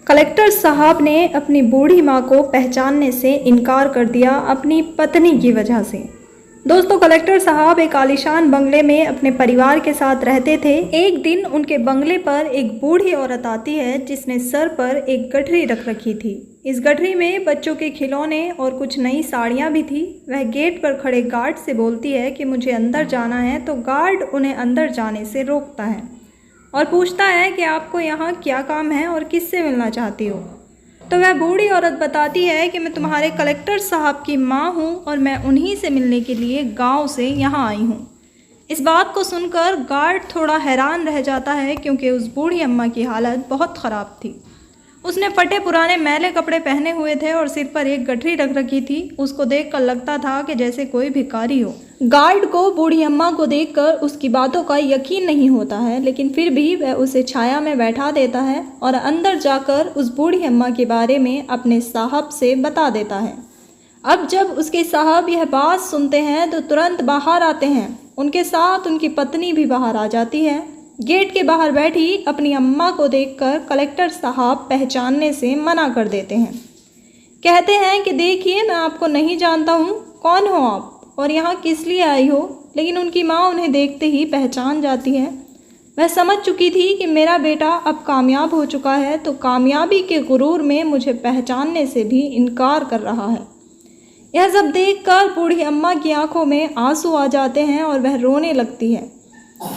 Collector साहब ने अपनी बूढ़ी माँ को पहचानने से इनकार कर दिया अपनी पत्नी की वजह से। दोस्तों, कलेक्टर साहब एक आलीशान बंगले में अपने परिवार के साथ रहते थे। एक दिन उनके बंगले पर एक बूढ़ी औरत आती है जिसने सर पर एक गठरी रख रखी थी। इस गठरी में बच्चों के खिलौने और कुछ नई साड़ियाँ भी थी। वह गेट पर खड़े गार्ड से बोलती है कि मुझे अंदर जाना है, तो गार्ड उन्हें अंदर जाने से रोकता है और पूछता है कि आपको यहाँ क्या काम है और किससे मिलना चाहती हो। तो वह बूढ़ी औरत बताती है कि मैं तुम्हारे कलेक्टर साहब की माँ हूँ और मैं उन्हीं से मिलने के लिए गांव से यहाँ आई हूँ। इस बात को सुनकर गार्ड थोड़ा हैरान रह जाता है क्योंकि उस बूढ़ी अम्मा की हालत बहुत ख़राब थी। उसने फटे पुराने मैले कपड़े पहने हुए थे और सिर पर एक गठरी रख रखी थी। उसको देखकर लगता था कि जैसे कोई भिखारी हो। गार्ड को बूढ़ी अम्मा को देखकर उसकी बातों का यकीन नहीं होता है, लेकिन फिर भी वह उसे छाया में बैठा देता है और अंदर जाकर उस बूढ़ी अम्मा के बारे में अपने साहब से बता देता है। अब जब उसके साहब यह बात सुनते हैं तो तुरंत बाहर आते हैं। उनके साथ उनकी पत्नी भी बाहर आ जाती है। गेट के बाहर बैठी अपनी अम्मा को देखकर कलेक्टर साहब पहचानने से मना कर देते हैं। कहते हैं कि देखिए, मैं आपको नहीं जानता हूँ, कौन हो आप और यहाँ किस लिए आई हो। लेकिन उनकी माँ उन्हें देखते ही पहचान जाती है। वह समझ चुकी थी कि मेरा बेटा अब कामयाब हो चुका है, तो कामयाबी के गुरूर में मुझे पहचानने से भी इनकार कर रहा है। यह सब देखकर बूढ़ी अम्मा की आंखों में आंसू आ जाते हैं और वह रोने लगती है।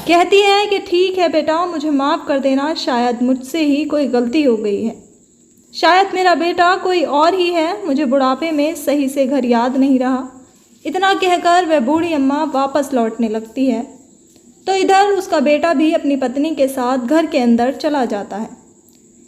कहती है कि ठीक है बेटा, मुझे माफ़ कर देना, शायद मुझसे ही कोई गलती हो गई है, शायद मेरा बेटा कोई और ही है, मुझे बुढ़ापे में सही से घर याद नहीं रहा। इतना कहकर वह बूढ़ी अम्मा वापस लौटने लगती है तो इधर उसका बेटा भी अपनी पत्नी के साथ घर के अंदर चला जाता है।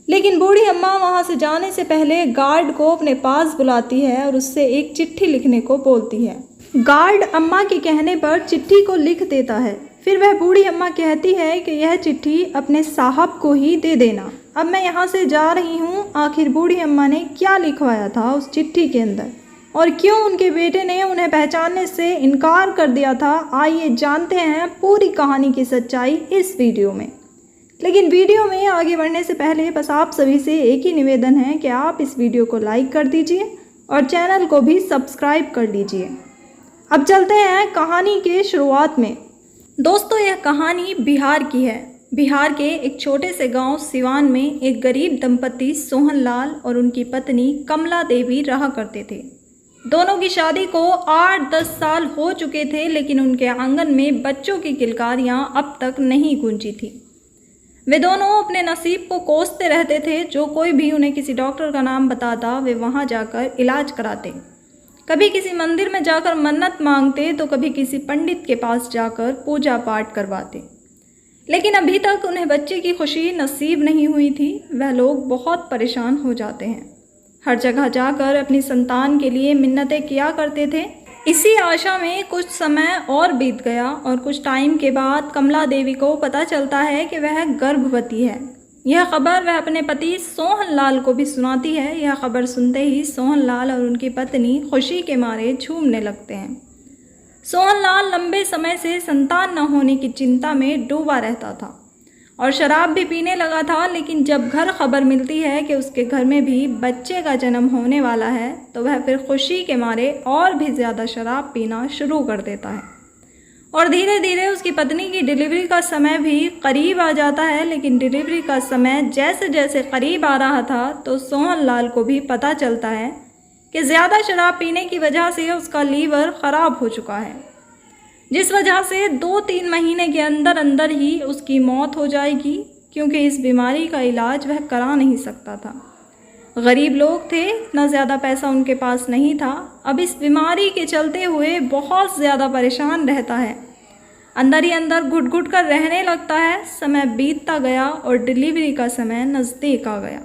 लेकिन बूढ़ी अम्मा वहाँ से जाने से पहले गार्ड को अपने पास बुलाती है और उससे एक चिट्ठी लिखने को बोलती है। गार्ड अम्मा के कहने पर चिट्ठी को लिख देता है। फिर वह बूढ़ी अम्मा कहती है कि यह चिट्ठी अपने साहब को ही दे देना, अब मैं यहाँ से जा रही हूँ। आखिर बूढ़ी अम्मा ने क्या लिखवाया था उस चिट्ठी के अंदर और क्यों उनके बेटे ने उन्हें पहचानने से इनकार कर दिया था, आइए जानते हैं पूरी कहानी की सच्चाई इस वीडियो में। लेकिन वीडियो में आगे बढ़ने से पहले बस आप सभी से एक ही निवेदन है कि आप इस वीडियो को लाइक कर दीजिए और चैनल को भी सब्सक्राइब कर लीजिए। अब चलते हैं कहानी के शुरुआत में। दोस्तों, यह कहानी बिहार की है। बिहार के एक छोटे से गांव सिवान में एक गरीब दंपति सोहन लाल और उनकी पत्नी कमला देवी रहा करते थे। दोनों की शादी को 8-10 साल हो चुके थे, लेकिन उनके आंगन में बच्चों की किलकारियां अब तक नहीं गूंजी थी। वे दोनों अपने नसीब को कोसते रहते थे। जो कोई भी उन्हें किसी डॉक्टर का नाम बताता, वे वहां जाकर इलाज कराते। कभी किसी मंदिर में जाकर मन्नत मांगते तो कभी किसी पंडित के पास जाकर पूजा पाठ करवाते। लेकिन अभी तक उन्हें बच्चे की खुशी नसीब नहीं हुई थी। वह लोग बहुत परेशान हो जाते हैं। हर जगह जाकर अपनी संतान के लिए मिन्नतें किया करते थे। इसी आशा में कुछ समय और बीत गया और कुछ टाइम के बाद कमला देवी को पता चलता है कि वह गर्भवती है। यह खबर वह अपने पति सोहन लाल को भी सुनाती है। यह खबर सुनते ही सोहन लाल और उनकी पत्नी खुशी के मारे झूमने लगते हैं। सोहन लाल लंबे समय से संतान न होने की चिंता में डूबा रहता था और शराब भी पीने लगा था। लेकिन जब घर खबर मिलती है कि उसके घर में भी बच्चे का जन्म होने वाला है, तो वह फिर खुशी के मारे और भी ज़्यादा शराब पीना शुरू कर देता है और धीरे धीरे उसकी पत्नी की डिलीवरी का समय भी करीब आ जाता है। लेकिन डिलीवरी का समय जैसे जैसे करीब आ रहा था तो सोहन लाल को भी पता चलता है कि ज़्यादा शराब पीने की वजह से उसका लीवर ख़राब हो चुका है, जिस वजह से 2-3 महीने के अंदर अंदर ही उसकी मौत हो जाएगी, क्योंकि इस बीमारी का इलाज वह करा नहीं सकता था। गरीब लोग थे, इतना ज़्यादा पैसा उनके पास नहीं था। अब इस बीमारी के चलते हुए बहुत ज़्यादा परेशान रहता है, अंदर ही अंदर घुट घुट कर रहने लगता है। समय बीतता गया और डिलीवरी का समय नज़दीक आ गया।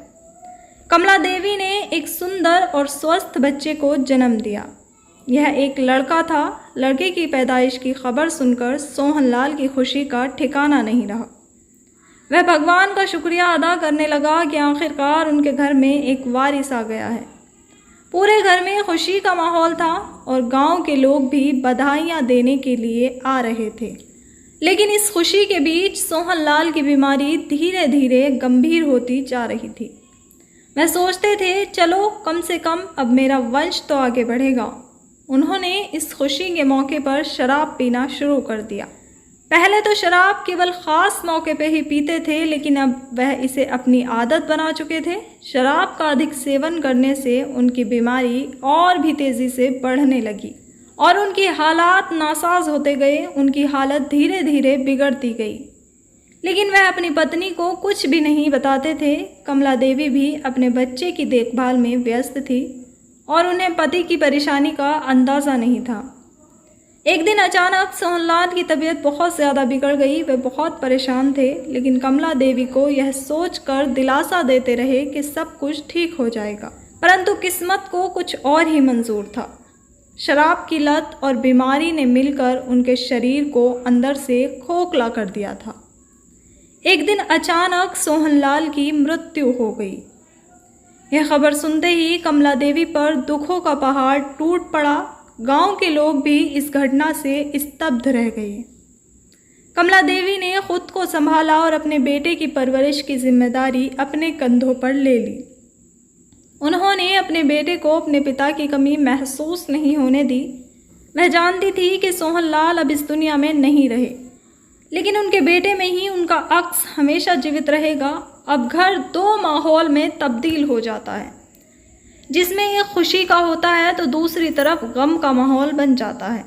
कमला देवी ने एक सुंदर और स्वस्थ बच्चे को जन्म दिया। यह एक लड़का था। लड़के की पैदाइश की खबर सुनकर सोहन लाल की खुशी का ठिकाना नहीं रहा। वह भगवान का शुक्रिया अदा करने लगा कि आखिरकार उनके घर में एक वारिस आ गया है। पूरे घर में खुशी का माहौल था और गांव के लोग भी बधाइयाँ देने के लिए आ रहे थे। लेकिन इस खुशी के बीच सोहन लाल की बीमारी धीरे धीरे गंभीर होती जा रही थी। वह सोचते थे चलो कम से कम अब मेरा वंश तो आगे बढ़ेगा। उन्होंने इस खुशी के मौके पर शराब पीना शुरू कर दिया। पहले तो शराब केवल ख़ास मौके पे ही पीते थे, लेकिन अब वह इसे अपनी आदत बना चुके थे। शराब का अधिक सेवन करने से उनकी बीमारी और भी तेज़ी से बढ़ने लगी और उनकी हालात नासाज होते गए। उनकी हालत धीरे धीरे बिगड़ती गई, लेकिन वह अपनी पत्नी को कुछ भी नहीं बताते थे। कमला देवी भी अपने बच्चे की देखभाल में व्यस्त थी और उन्हें पति की परेशानी का अंदाज़ा नहीं था। एक दिन अचानक सोहनलाल की तबीयत बहुत ज़्यादा बिगड़ गई। वे बहुत परेशान थे, लेकिन कमला देवी को यह सोचकर दिलासा देते रहे कि सब कुछ ठीक हो जाएगा। परंतु किस्मत को कुछ और ही मंजूर था। शराब की लत और बीमारी ने मिलकर उनके शरीर को अंदर से खोखला कर दिया था। एक दिन अचानक सोहनलाल की मृत्यु हो गई। यह खबर सुनते ही कमला देवी पर दुखों का पहाड़ टूट पड़ा। गांव के लोग भी इस घटना से स्तब्ध रह गए। कमला देवी ने खुद को संभाला और अपने बेटे की परवरिश की जिम्मेदारी अपने कंधों पर ले ली। उन्होंने अपने बेटे को अपने पिता की कमी महसूस नहीं होने दी। वह जानती थी कि सोहनलाल अब इस दुनिया में नहीं रहे, लेकिन उनके बेटे में ही उनका अक्स हमेशा जीवित रहेगा। अब घर दो माहौल में तब्दील हो जाता है, जिसमें एक खुशी का होता है तो दूसरी तरफ गम का माहौल बन जाता है।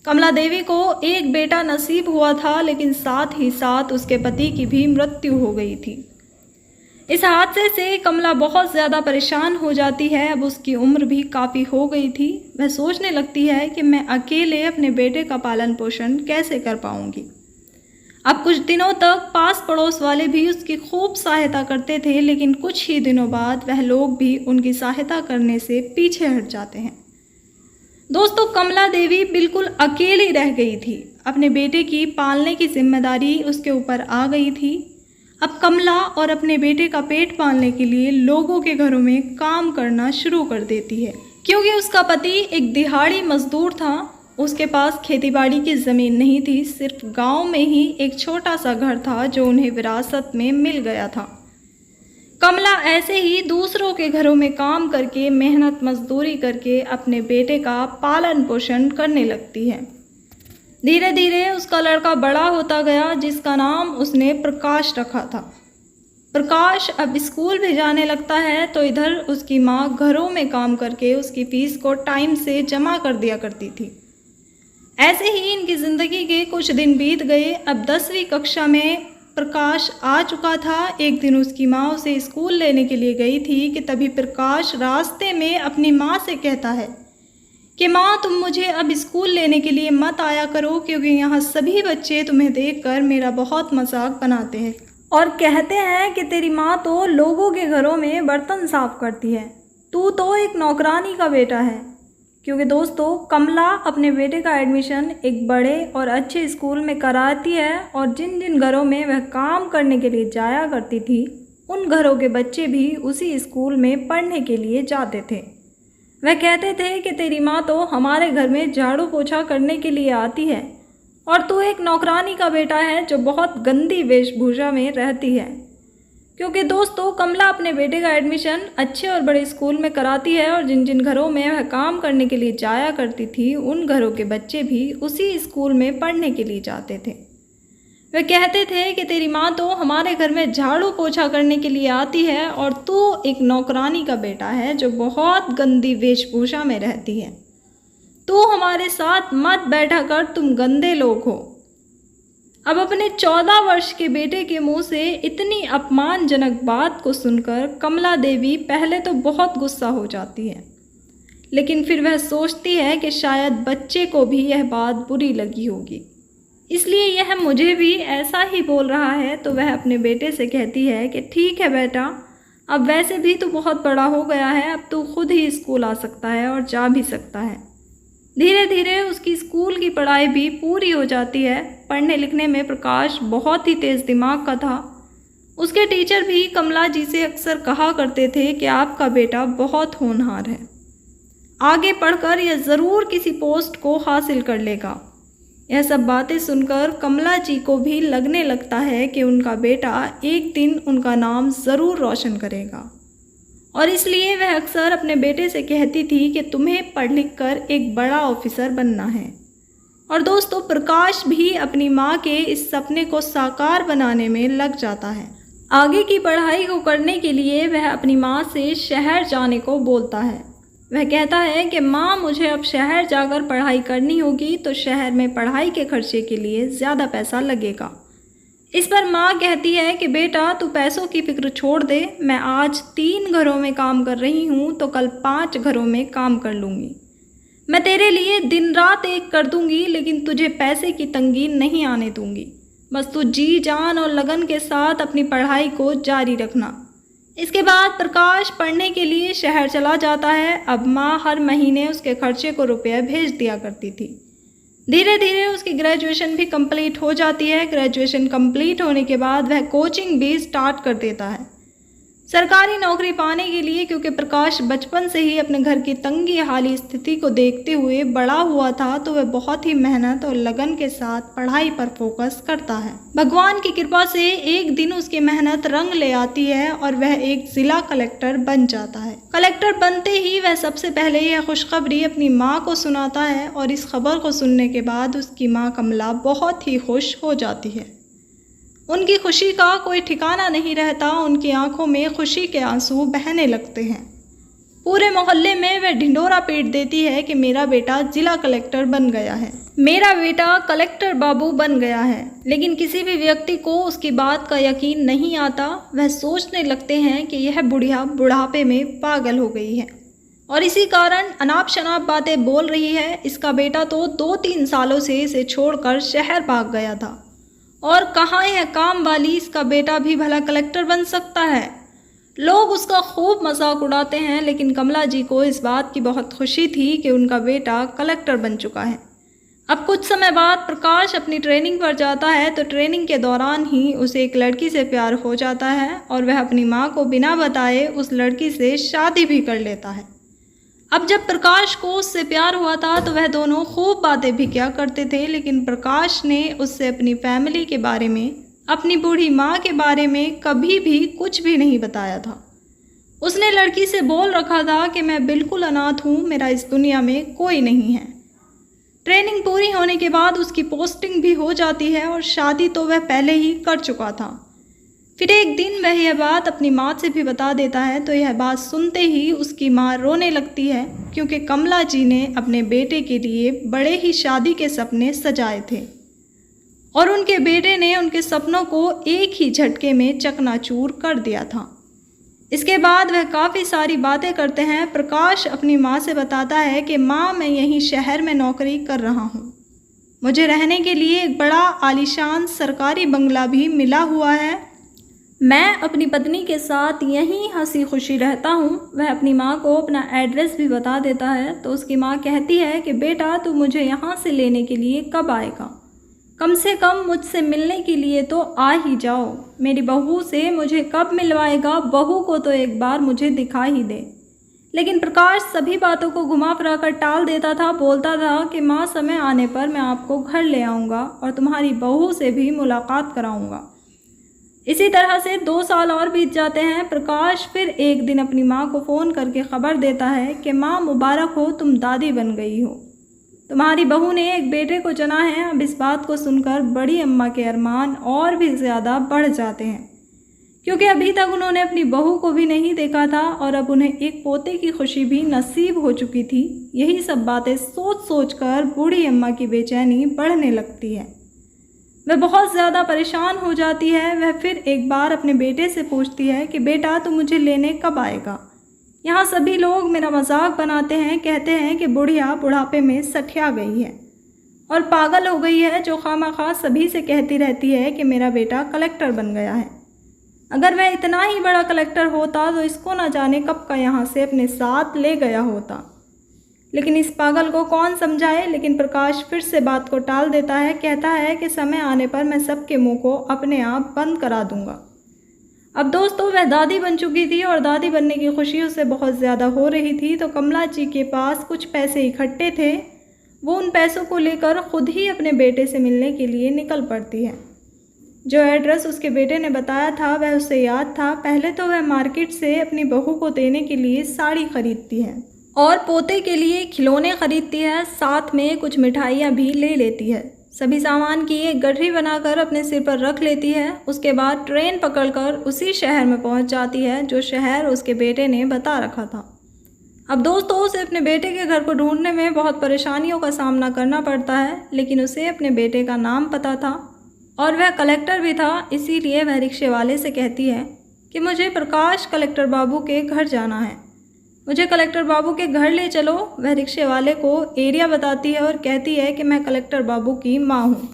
कमला देवी को एक बेटा नसीब हुआ था, लेकिन साथ ही साथ उसके पति की भी मृत्यु हो गई थी। इस हादसे से कमला बहुत ज़्यादा परेशान हो जाती है। अब उसकी उम्र भी काफ़ी हो गई थी। वह सोचने लगती है कि मैं अकेले अपने बेटे का पालन पोषण कैसे कर पाऊंगी। अब कुछ दिनों तक पास पड़ोस वाले भी उसकी खूब सहायता करते थे, लेकिन कुछ ही दिनों बाद वह लोग भी उनकी सहायता करने से पीछे हट जाते हैं। दोस्तों, कमला देवी बिल्कुल अकेली रह गई थी। अपने बेटे की पालने की जिम्मेदारी उसके ऊपर आ गई थी। अब कमला और अपने बेटे का पेट पालने के लिए लोगों के घरों में काम करना शुरू कर देती है, क्योंकि उसका पति एक दिहाड़ी मजदूर था। उसके पास खेतीबाड़ी की ज़मीन नहीं थी, सिर्फ गांव में ही एक छोटा सा घर था जो उन्हें विरासत में मिल गया था। कमला ऐसे ही दूसरों के घरों में काम करके, मेहनत मजदूरी करके अपने बेटे का पालन पोषण करने लगती है। धीरे धीरे उसका लड़का बड़ा होता गया, जिसका नाम उसने प्रकाश रखा था। प्रकाश अब स्कूल भी जाने लगता है, तो इधर उसकी माँ घरों में काम करके उसकी फ़ीस को टाइम से जमा कर दिया करती थी। ऐसे ही इनकी ज़िंदगी के कुछ दिन बीत गए। अब 10वीं कक्षा में प्रकाश आ चुका था। एक दिन उसकी माँ उसे स्कूल लेने के लिए गई थी कि तभी प्रकाश रास्ते में अपनी माँ से कहता है कि माँ, तुम मुझे अब स्कूल लेने के लिए मत आया करो, क्योंकि यहाँ सभी बच्चे तुम्हें देखकर मेरा बहुत मजाक बनाते हैं और कहते हैं कि तेरी माँ तो लोगों के घरों में बर्तन साफ करती है, तू तो एक नौकरानी का बेटा है। क्योंकि दोस्तों, कमला अपने बेटे का एडमिशन एक बड़े और अच्छे स्कूल में कराती है और जिन जिन घरों में वह काम करने के लिए जाया करती थी, उन घरों के बच्चे भी उसी स्कूल में पढ़ने के लिए जाते थे। वह कहते थे कि तेरी माँ तो हमारे घर में झाड़ू पोछा करने के लिए आती है और तू एक नौकरानी का बेटा है जो बहुत गंदी वेशभूषा में रहती है। क्योंकि दोस्तों, कमला अपने बेटे का एडमिशन अच्छे और बड़े स्कूल में कराती है और जिन जिन घरों में वह काम करने के लिए जाया करती थी, उन घरों के बच्चे भी उसी स्कूल में पढ़ने के लिए जाते थे। वे कहते थे कि तेरी माँ तो हमारे घर में झाड़ू पोछा करने के लिए आती है और तू एक नौकरानी का बेटा है जो बहुत गंदी वेशभूषा में रहती है। तू हमारे साथ मत बैठा कर, तुम गंदे लोग हो। अब अपने 14 वर्ष के बेटे के मुंह से इतनी अपमानजनक बात को सुनकर कमला देवी पहले तो बहुत गुस्सा हो जाती है, लेकिन फिर वह सोचती है कि शायद बच्चे को भी यह बात बुरी लगी होगी, इसलिए यह मुझे भी ऐसा ही बोल रहा है। तो वह अपने बेटे से कहती है कि ठीक है बेटा, अब वैसे भी तू बहुत बड़ा हो गया है, अब तू खुद ही स्कूल आ सकता है और जा भी सकता है। धीरे धीरे उसकी स्कूल की पढ़ाई भी पूरी हो जाती है। पढ़ने लिखने में प्रकाश बहुत ही तेज़ दिमाग का था। उसके टीचर भी कमला जी से अक्सर कहा करते थे कि आपका बेटा बहुत होनहार है, आगे पढ़कर यह ज़रूर किसी पोस्ट को हासिल कर लेगा। यह सब बातें सुनकर कमला जी को भी लगने लगता है कि उनका बेटा एक दिन उनका नाम ज़रूर रोशन करेगा। और इसलिए वह अक्सर अपने बेटे से कहती थी कि तुम्हें पढ़ लिख कर एक बड़ा ऑफिसर बनना है। और दोस्तों, प्रकाश भी अपनी माँ के इस सपने को साकार बनाने में लग जाता है। आगे की पढ़ाई को करने के लिए वह अपनी माँ से शहर जाने को बोलता है। वह कहता है कि माँ, मुझे अब शहर जाकर पढ़ाई करनी होगी, तो शहर में पढ़ाई के खर्चे के लिए ज़्यादा पैसा लगेगा। इस पर माँ कहती है कि बेटा, तू पैसों की फिक्र छोड़ दे, मैं आज 3 घरों में काम कर रही हूँ तो कल 5 घरों में काम कर लूँगी। मैं तेरे लिए दिन रात एक कर दूँगी, लेकिन तुझे पैसे की तंगी नहीं आने दूँगी। बस तू जी जान और लगन के साथ अपनी पढ़ाई को जारी रखना। इसके बाद प्रकाश पढ़ने के लिए शहर चला जाता है। अब माँ हर महीने उसके खर्चे को रुपये भेज दिया करती थी। धीरे धीरे उसकी ग्रेजुएशन भी कंप्लीट हो जाती है। ग्रेजुएशन कंप्लीट होने के बाद वह कोचिंग भी स्टार्ट कर देता है सरकारी नौकरी पाने के लिए, क्योंकि प्रकाश बचपन से ही अपने घर की तंगी हाली स्थिति को देखते हुए बड़ा हुआ था, तो वह बहुत ही मेहनत और लगन के साथ पढ़ाई पर फोकस करता है। भगवान की कृपा से एक दिन उसकी मेहनत रंग ले आती है और वह एक जिला कलेक्टर बन जाता है। कलेक्टर बनते ही वह सबसे पहले यह खुशखबरी अपनी माँ को सुनाता है और इस खबर को सुनने के बाद उसकी माँ कमला बहुत ही खुश हो जाती है। उनकी खुशी का कोई ठिकाना नहीं रहता। उनकी आंखों में खुशी के आंसू बहने लगते हैं। पूरे मोहल्ले में वह ढिंढोरा पीट देती है कि मेरा बेटा जिला कलेक्टर बन गया है, मेरा बेटा कलेक्टर बाबू बन गया है। लेकिन किसी भी व्यक्ति को उसकी बात का यकीन नहीं आता। वह सोचने लगते हैं कि यह बुढ़िया बुढ़ापे में पागल हो गई है और इसी कारण अनाप शनाप बातें बोल रही है। इसका बेटा तो 2-3 सालों से इसे छोड़कर शहर भाग गया था और कहाँ यह काम वाली इसका बेटा भी भला कलेक्टर बन सकता है। लोग उसका खूब मजाक उड़ाते हैं, लेकिन कमला जी को इस बात की बहुत खुशी थी कि उनका बेटा कलेक्टर बन चुका है। अब कुछ समय बाद प्रकाश अपनी ट्रेनिंग पर जाता है, तो ट्रेनिंग के दौरान ही उसे एक लड़की से प्यार हो जाता है और वह अपनी माँ को बिना बताए उस लड़की से शादी भी कर लेता है। अब जब प्रकाश को उससे प्यार हुआ था तो वह दोनों खूब बातें भी किया करते थे, लेकिन प्रकाश ने उससे अपनी फैमिली के बारे में, अपनी बूढ़ी माँ के बारे में कभी भी कुछ भी नहीं बताया था। उसने लड़की से बोल रखा था कि मैं बिल्कुल अनाथ हूँ, मेरा इस दुनिया में कोई नहीं है। ट्रेनिंग पूरी होने के बाद उसकी पोस्टिंग भी हो जाती है और शादी तो वह पहले ही कर चुका था। फिर एक दिन वह यह बात अपनी माँ से भी बता देता है, तो यह बात सुनते ही उसकी माँ रोने लगती है, क्योंकि कमला जी ने अपने बेटे के लिए बड़े ही शादी के सपने सजाए थे और उनके बेटे ने उनके सपनों को एक ही झटके में चकनाचूर कर दिया था। इसके बाद वह काफ़ी सारी बातें करते हैं। प्रकाश अपनी माँ से बताता है कि माँ, मैं यहीं शहर में नौकरी कर रहा हूँ, मुझे रहने के लिए एक बड़ा आलीशान सरकारी बंगला भी मिला हुआ है, मैं अपनी पत्नी के साथ यहीं हंसी खुशी रहता हूँ। वह अपनी माँ को अपना एड्रेस भी बता देता है, तो उसकी माँ कहती है कि बेटा, तू मुझे यहाँ से लेने के लिए कब आएगा? कम से कम मुझसे मिलने के लिए तो आ ही जाओ। मेरी बहू से मुझे कब मिलवाएगा? बहू को तो एक बार मुझे दिखा ही दे। लेकिन प्रकाश सभी बातों को घुमा फिरा कर टाल देता था। बोलता था कि माँ, समय आने पर मैं आपको घर ले आऊँगा और तुम्हारी बहू से भी मुलाकात कराऊँगा। इसी तरह से 2 साल और बीत जाते हैं। प्रकाश फिर एक दिन अपनी माँ को फ़ोन करके ख़बर देता है कि माँ, मुबारक हो, तुम दादी बन गई हो, तुम्हारी बहू ने एक बेटे को जना है। अब इस बात को सुनकर बड़ी अम्मा के अरमान और भी ज़्यादा बढ़ जाते हैं, क्योंकि अभी तक उन्होंने अपनी बहू को भी नहीं देखा था और अब उन्हें एक पोते की खुशी भी नसीब हो चुकी थी। यही सब बातें सोच सोच कर बूढ़ी अम्मा की बेचैनी बढ़ने लगती है। वह बहुत ज़्यादा परेशान हो जाती है। वह फिर एक बार अपने बेटे से पूछती है कि बेटा, तू मुझे लेने कब आएगा? यहाँ सभी लोग मेरा मजाक बनाते हैं, कहते हैं कि बुढ़िया बुढ़ापे में सठिया गई है और पागल हो गई है, जो खामखा सभी से कहती रहती है कि मेरा बेटा कलेक्टर बन गया है। अगर वह इतना ही बड़ा कलेक्टर होता तो इसको ना जाने कब का यहाँ से अपने साथ ले गया होता। लेकिन इस पागल को कौन समझाए। लेकिन प्रकाश फिर से बात को टाल देता है, कहता है कि समय आने पर मैं सबके मुंह को अपने आप बंद करा दूंगा। अब दोस्तों, वह दादी बन चुकी थी और दादी बनने की खुशी उसे बहुत ज़्यादा हो रही थी। तो कमला जी के पास कुछ पैसे इकट्ठे थे। वो उन पैसों को लेकर खुद ही अपने बेटे से मिलने के लिए निकल पड़ती है। जो एड्रेस उसके बेटे ने बताया था वह उसे याद था। पहले तो वह मार्केट से अपनी बहू को देने के लिए साड़ी खरीदती है और पोते के लिए खिलौने खरीदती है, साथ में कुछ मिठाइयाँ भी ले लेती है। सभी सामान की एक गठरी बनाकर अपने सिर पर रख लेती है। उसके बाद ट्रेन पकड़कर उसी शहर में पहुंच जाती है जो शहर उसके बेटे ने बता रखा था। अब दोस्तों उसे अपने बेटे के घर को ढूंढने में बहुत परेशानियों का सामना करना पड़ता है, लेकिन उसे अपने बेटे का नाम पता था और वह कलेक्टर भी था। इसीलिए वह रिक्शे वाले से कहती है कि मुझे प्रकाश कलेक्टर बाबू के घर जाना है, मुझे कलेक्टर बाबू के घर ले चलो। वह रिक्शे वाले को एरिया बताती है और कहती है कि मैं कलेक्टर बाबू की माँ हूँ।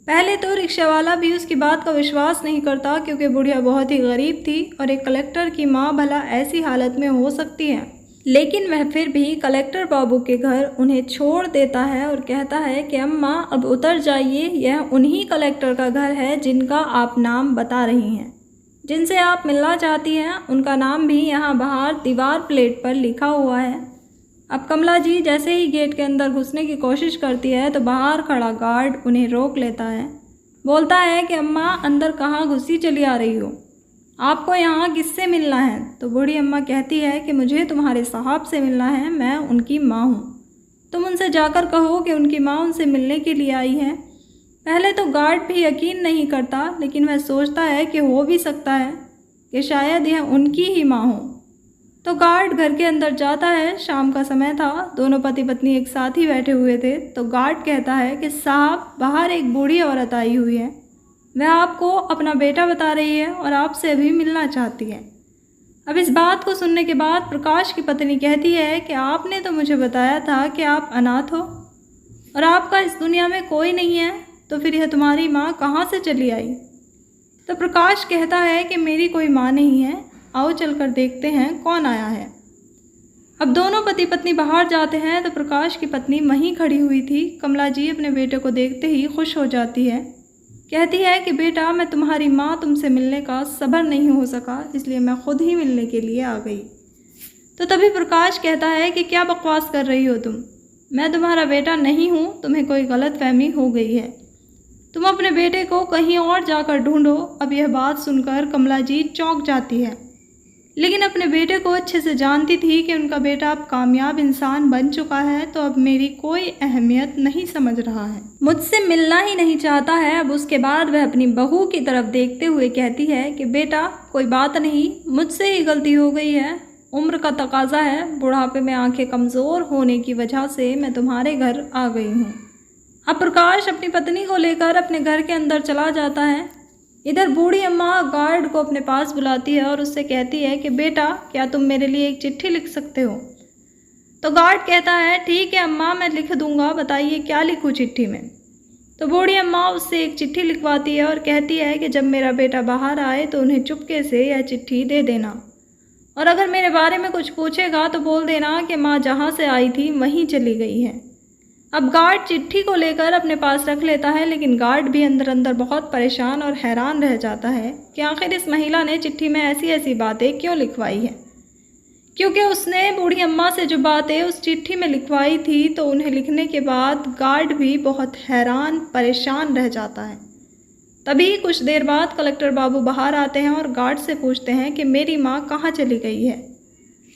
पहले तो रिक्शा वाला भी उसकी बात का विश्वास नहीं करता, क्योंकि बुढ़िया बहुत ही गरीब थी और एक कलेक्टर की माँ भला ऐसी हालत में हो सकती है। लेकिन वह फिर भी कलेक्टर बाबू के घर उन्हें छोड़ देता है और कहता है कि अम्मा अब उतर जाइए, यह उन्हीं कलेक्टर का घर है जिनका आप नाम बता रही हैं, जिनसे आप मिलना चाहती हैं। उनका नाम भी यहाँ बाहर दीवार प्लेट पर लिखा हुआ है। अब कमला जी जैसे ही गेट के अंदर घुसने की कोशिश करती है तो बाहर खड़ा गार्ड उन्हें रोक लेता है। बोलता है कि अम्मा अंदर कहाँ घुसी चली आ रही हो, आपको यहाँ किससे मिलना है। तो बूढ़ी अम्मा कहती है कि मुझे तुम्हारे साहब से मिलना है, मैं उनकी माँ हूँ, तुम उनसे जाकर कहो कि उनकी माँ उनसे मिलने के लिए आई है। पहले तो गार्ड भी यकीन नहीं करता, लेकिन वह सोचता है कि हो भी सकता है कि शायद यह उनकी ही माँ हो। तो गार्ड घर के अंदर जाता है। शाम का समय था, दोनों पति पत्नी एक साथ ही बैठे हुए थे। तो गार्ड कहता है कि साहब बाहर एक बूढ़ी औरत आई हुई है, वह आपको अपना बेटा बता रही है और आपसे अभी मिलना चाहती है। अब इस बात को सुनने के बाद प्रकाश की पत्नी कहती है कि आपने तो मुझे बताया था कि आप अनाथ हो और आपका इस दुनिया में कोई नहीं है, तो फिर यह तुम्हारी माँ कहाँ से चली आई। तो प्रकाश कहता है कि मेरी कोई माँ नहीं है, आओ चलकर देखते हैं कौन आया है। अब दोनों पति पत्नी बाहर जाते हैं तो प्रकाश की पत्नी वहीं खड़ी हुई थी। कमला जी अपने बेटे को देखते ही खुश हो जाती है, कहती है कि बेटा मैं तुम्हारी माँ, तुमसे मिलने का सब्र नहीं हो सका, इसलिए मैं खुद ही मिलने के लिए आ गई। तो तभी प्रकाश कहता है कि क्या बकवास कर रही हो तुम, मैं तुम्हारा बेटा नहीं हूँ, तुम्हें कोई गलतफहमी हो गई है, तुम अपने बेटे को कहीं और जाकर ढूंढो। अब यह बात सुनकर कमला जी चौंक जाती है, लेकिन अपने बेटे को अच्छे से जानती थी कि उनका बेटा अब कामयाब इंसान बन चुका है, तो अब मेरी कोई अहमियत नहीं समझ रहा है, मुझसे मिलना ही नहीं चाहता है। अब उसके बाद वह अपनी बहू की तरफ देखते हुए कहती है कि बेटा कोई बात नहीं, मुझसे ही गलती हो गई है, उम्र का तकाजा है, बुढ़ापे में आंखें कमज़ोर होने की वजह से मैं तुम्हारे घर आ गई हूँ। अब प्रकाश अपनी पत्नी को लेकर अपने घर के अंदर चला जाता है। इधर बूढ़ी अम्मा गार्ड को अपने पास बुलाती है और उससे कहती है कि बेटा क्या तुम मेरे लिए एक चिट्ठी लिख सकते हो। तो गार्ड कहता है ठीक है अम्मा मैं लिख दूंगा, बताइए क्या लिखूँ चिट्ठी में। तो बूढ़ी अम्मा उससे एक चिट्ठी लिखवाती है और कहती है कि जब मेरा बेटा बाहर आए तो उन्हें चुपके से यह चिट्ठी दे देना, और अगर मेरे बारे में कुछ पूछेगा तो बोल देना कि माँ जहाँ से आई थी वहीं चली गई है। अब गार्ड चिट्ठी को लेकर अपने पास रख लेता है, लेकिन गार्ड भी अंदर अंदर बहुत परेशान और हैरान रह जाता है कि आखिर इस महिला ने चिट्ठी में ऐसी ऐसी बातें क्यों लिखवाई है, क्योंकि उसने बूढ़ी अम्मा से जो बातें उस चिट्ठी में लिखवाई थी तो उन्हें लिखने के बाद गार्ड भी बहुत हैरान परेशान रह जाता है। तभी कुछ देर बाद कलेक्टर बाबू बाहर आते हैं और गार्ड से पूछते हैं कि मेरी माँ कहाँ चली गई है।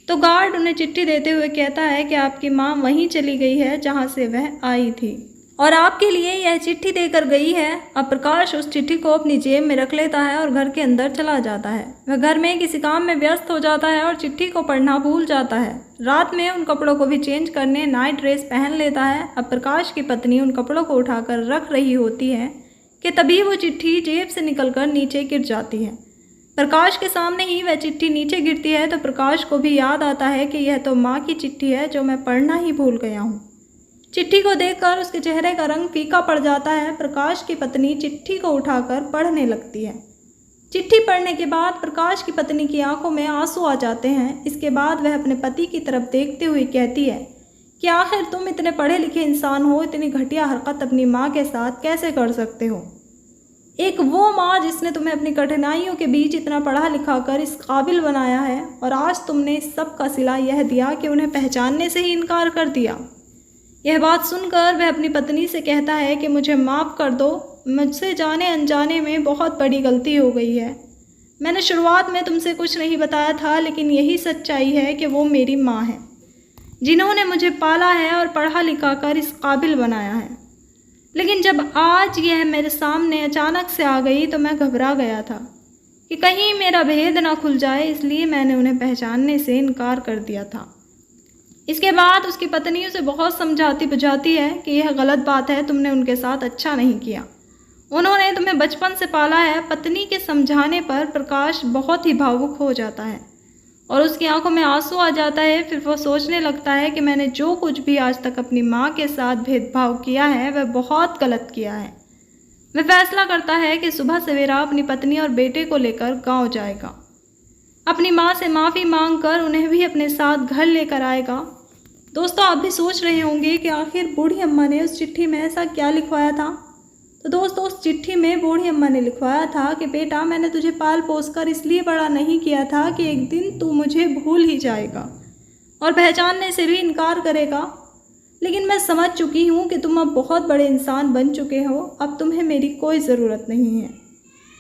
तो गार्ड उन्हें चिट्ठी देते हुए कहता है कि आपकी माँ वहीं चली गई है जहाँ से वह आई थी और आपके लिए यह चिट्ठी देकर गई है। अब प्रकाश उस चिट्ठी को अपनी जेब में रख लेता है और घर के अंदर चला जाता है। वह घर में किसी काम में व्यस्त हो जाता है और चिट्ठी को पढ़ना भूल जाता है। रात में उन कपड़ों को भी चेंज करने नाइट ड्रेस पहन लेता है। अब प्रकाश की पत्नी उन कपड़ों को उठाकर रख रही होती है कि तभी वो चिट्ठी जेब से निकलकर नीचे गिर जाती है। प्रकाश के सामने ही वह चिट्ठी नीचे गिरती है तो प्रकाश को भी याद आता है कि यह तो माँ की चिट्ठी है जो मैं पढ़ना ही भूल गया हूँ। चिट्ठी को देखकर उसके चेहरे का रंग फीका पड़ जाता है। प्रकाश की पत्नी चिट्ठी को उठाकर पढ़ने लगती है। चिट्ठी पढ़ने के बाद प्रकाश की पत्नी की आंखों में आंसू आ जाते हैं। इसके बाद वह अपने पति की तरफ देखते हुए कहती है कि आखिर तुम इतने पढ़े लिखे इंसान हो, इतनी घटिया हरकत अपनी माँ के साथ कैसे कर सकते हो। एक वो माँ जिसने तुम्हें अपनी कठिनाइयों के बीच इतना पढ़ा लिखा कर इस काबिल बनाया है, और आज तुमने इस सब का सिला यह दिया कि उन्हें पहचानने से ही इनकार कर दिया। यह बात सुनकर वह अपनी पत्नी से कहता है कि मुझे माफ़ कर दो, मुझसे जाने अनजाने में बहुत बड़ी गलती हो गई है। मैंने शुरुआत में तुमसे कुछ नहीं बताया था, लेकिन यही सच्चाई है कि वो मेरी माँ है, जिन्होंने मुझे पाला है और पढ़ा लिखा कर इस काबिल बनाया है। लेकिन जब आज यह मेरे सामने अचानक से आ गई तो मैं घबरा गया था कि कहीं मेरा भेद ना खुल जाए, इसलिए मैंने उन्हें पहचानने से इनकार कर दिया था। इसके बाद उसकी पत्नी उसे बहुत समझाती बुझाती है कि यह गलत बात है, तुमने उनके साथ अच्छा नहीं किया, उन्होंने तुम्हें बचपन से पाला है। पत्नी के समझाने पर प्रकाश बहुत ही भावुक हो जाता है और उसकी आंखों में आंसू आ जाता है। फिर वो सोचने लगता है कि मैंने जो कुछ भी आज तक अपनी माँ के साथ भेदभाव किया है वह बहुत गलत किया है। वह फैसला करता है कि सुबह सवेरा अपनी पत्नी और बेटे को लेकर गांव जाएगा, अपनी माँ से माफ़ी मांगकर उन्हें भी अपने साथ घर लेकर आएगा। दोस्तों, आप भी सोच रहे होंगे कि आखिर बूढ़ी अम्मा ने उस चिट्ठी में ऐसा क्या लिखवाया था। तो दोस्तों, उस चिट्ठी में बूढ़ी अम्मा ने लिखवाया था कि बेटा, मैंने तुझे पाल पोस कर इसलिए बड़ा नहीं किया था कि एक दिन तू मुझे भूल ही जाएगा और पहचानने से भी इनकार करेगा। लेकिन मैं समझ चुकी हूँ कि तुम अब बहुत बड़े इंसान बन चुके हो, अब तुम्हें मेरी कोई ज़रूरत नहीं है।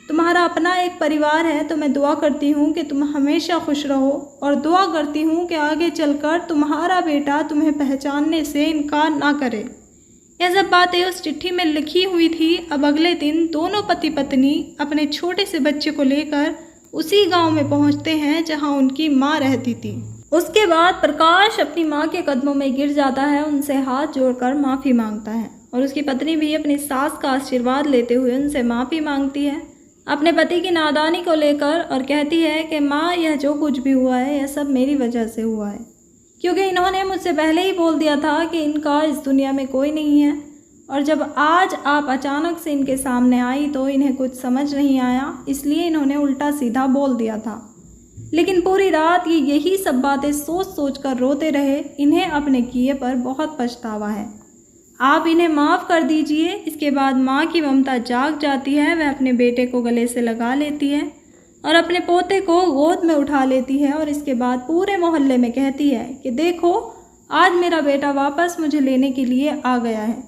तुम्हारा अपना एक परिवार है, तो मैं दुआ करती हूँ कि तुम हमेशा खुश रहो और दुआ करती हूँ कि आगे चलकर तुम्हारा बेटा तुम्हें पहचानने से इनकार ना करे। यह सब बातें उस चिट्ठी में लिखी हुई थी। अब अगले दिन दोनों पति पत्नी अपने छोटे से बच्चे को लेकर उसी गांव में पहुंचते हैं जहां उनकी मां रहती थी। उसके बाद प्रकाश अपनी मां के कदमों में गिर जाता है, उनसे हाथ जोड़कर माफ़ी मांगता है और उसकी पत्नी भी अपनी सास का आशीर्वाद लेते हुए उनसे माफ़ी मांगती है अपने पति की नादानी को लेकर और कहती है कि माँ, यह जो कुछ भी हुआ है यह सब मेरी वजह से हुआ है, क्योंकि इन्होंने मुझसे पहले ही बोल दिया था कि इनका इस दुनिया में कोई नहीं है। और जब आज आप अचानक से इनके सामने आई तो इन्हें कुछ समझ नहीं आया, इसलिए इन्होंने उल्टा सीधा बोल दिया था। लेकिन पूरी रात ये यही सब बातें सोच सोच कर रोते रहे। इन्हें अपने किए पर बहुत पछतावा है, आप इन्हें माफ़ कर दीजिए। इसके बाद माँ की ममता जाग जाती है, वह अपने बेटे को गले से लगा लेती है और अपने पोते को गोद में उठा लेती है और इसके बाद पूरे मोहल्ले में कहती है कि देखो, आज मेरा बेटा वापस मुझे लेने के लिए आ गया है,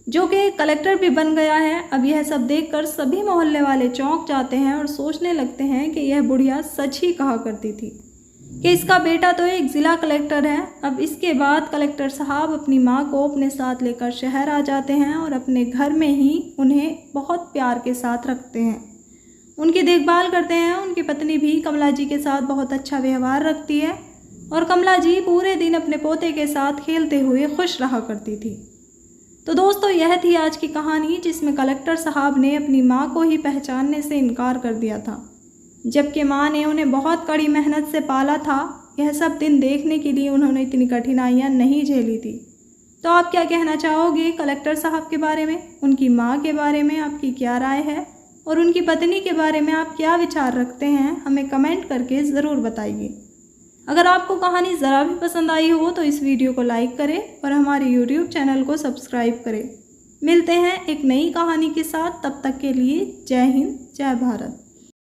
जो कि कलेक्टर भी बन गया है। अब यह सब देखकर सभी मोहल्ले वाले चौंक जाते हैं और सोचने लगते हैं कि यह बुढ़िया सच ही कहा करती थी कि इसका बेटा तो एक ज़िला कलेक्टर है। अब इसके बाद कलेक्टर साहब अपनी माँ को अपने साथ लेकर शहर आ जाते हैं और अपने घर में ही उन्हें बहुत प्यार के साथ रखते हैं, उनकी देखभाल करते हैं। उनकी पत्नी भी कमला जी के साथ बहुत अच्छा व्यवहार रखती है और कमला जी पूरे दिन अपने पोते के साथ खेलते हुए खुश रहा करती थी। तो दोस्तों, यह थी आज की कहानी, जिसमें कलेक्टर साहब ने अपनी माँ को ही पहचानने से इनकार कर दिया था, जबकि माँ ने उन्हें बहुत कड़ी मेहनत से पाला था। यह सब दिन देखने के लिए उन्होंने इतनी कठिनाइयाँ नहीं झेली थी। तो आप क्या कहना चाहोगे कलेक्टर साहब के बारे में, उनकी माँ के बारे में आपकी क्या राय है और उनकी पत्नी के बारे में आप क्या विचार रखते हैं, हमें कमेंट करके ज़रूर बताइए। अगर आपको कहानी ज़रा भी पसंद आई हो तो इस वीडियो को लाइक करें और हमारे YouTube चैनल को सब्सक्राइब करें। मिलते हैं एक नई कहानी के साथ, तब तक के लिए जय हिंद, जय भारत।